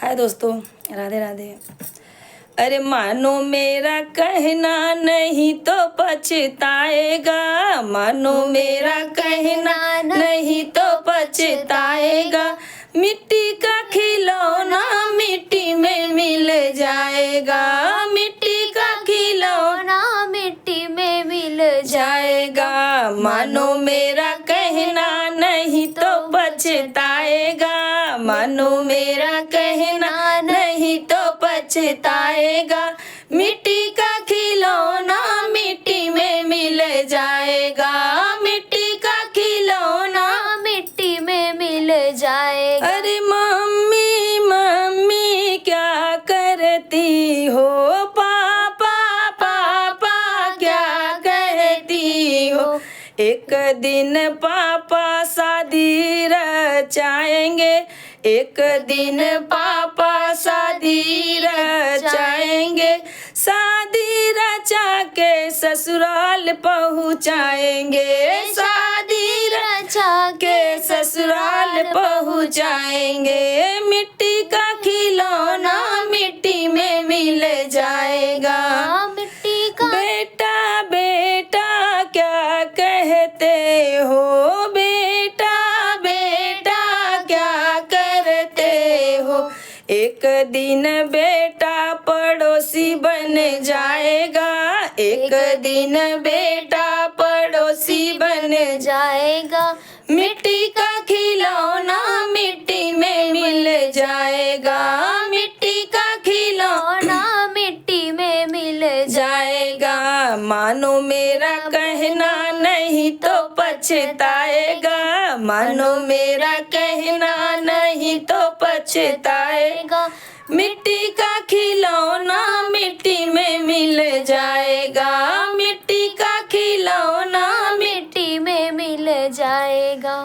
हाय दोस्तों, राधे राधे। अरे मानो मेरा कहना नहीं तो पछताएगा, मानो मेरा कहना नहीं तो पछताएगा। मिट्टी का खिलौना मिट्टी में मिल जाएगा, मिट्टी का खिलौना मिट्टी में मिल जाएगा। मानो मेरा कहना नहीं तो पछताएगा, मानो मेरा कहना नहीं तो पछताएगा। मिट्टी का खिलौना मिट्टी में मिल जाएगा, मिट्टी का खिलौना मिट्टी में मिल जाएगा। अरे मम्मी मम्मी क्या करती हो, पापा पापा क्या कहती हो। एक दिन पापा शादी रचाएंगे, एक दिन पापा शादी रचाएंगे। शादी रचा के ससुराल पहुँचाएंगे, शादी रचा के ससुराल पहुँचाएंगे। मिट्टी का खिलौना मिट्टी में मिल जाएगा। मिट्टी का बेटा बेटा क्या कहते हो, बेटा बेटा क्या करते हो। एक दिन बेटा पड़ोसी बन जाएगा, एक दिन बेटा पड़ोसी बन जाएगा। मिट्टी का खिलौना मिट्टी में मिल जाएगा, मिट्टी का खिलौना मिट्टी में मिल जाएगा। मानो मेरा कहना नहीं तो पछताएगा, मानो मेरा कहना नहीं तो पछताएगा। मिट्टी का खिलौना मिट्टी में मिल जाएगा, मिट्टी का खिलौना मिट्टी में मिल जाएगा।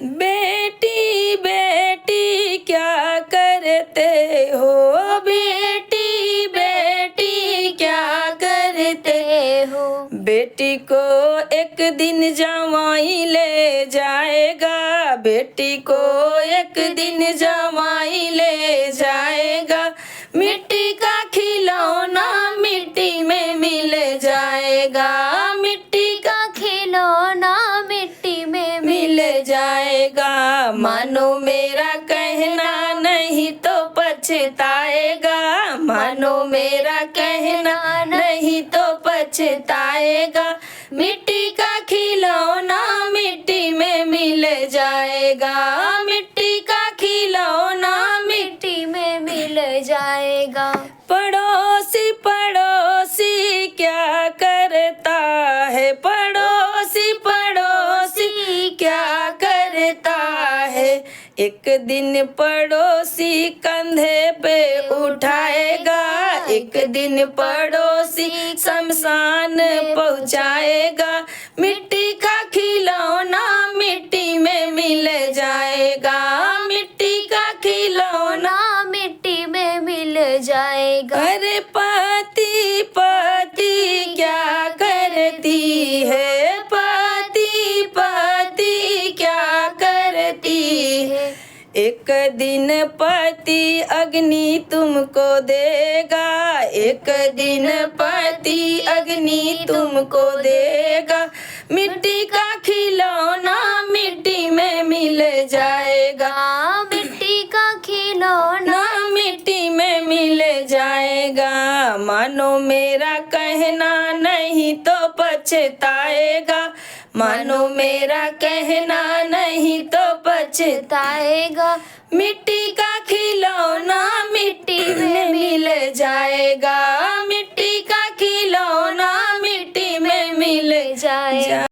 बेटी बेटी क्या करते हो, बेटी बेटी क्या करते हो। बेटी को एक दिन जवाई ले जाएगा, बेटी को एक दिन जवाई ले जाएगा। मिट्टी का खिलौना मिट्टी में मिल जाएगा, मिट्टी का खिलौना मिट्टी में मिल जाएगा। मानो मेरा कहना नहीं तो पछताएगा, मानो मेरा कहना नहीं तो पछताएगा। मिट्टी का खिलौना मिट्टी में मिल जाएगा, मिट्टी का खिलौना मिट्टी में मिल जाएगा। पड़ोसी पड़ोसी क्या करता है, पड़ोसी पड़ोसी क्या करता है। एक दिन पड़ोसी कंधे पे उठाएगा, एक दिन पड़ोसी शमशान पहुँचाएगा। मिट्टी का खिलौना मिट्टी में मिल जाएगा, मिट्टी का खिलौना मिट्टी में मिल जाएगा। अरे पति पति क्या करती है, पति पति क्या करती है। एक दिन पति अग्नि तुमको देगा, एक दिन पति अग्नि तुमको देगा। मिट्टी का खिलौना मिट्टी में मिल जाएगा, मिट्टी का खिलौना मिट्टी में मिल जाएगा। मानो मेरा कहना नहीं तो पछताएगा, मानो मेरा कहना नहीं तो पछताएगा। मिट्टी का खिलौना मिट्टी में मिल जाएगा, मिट्टी का खिलौना मिट्टी में मिल जाएगा।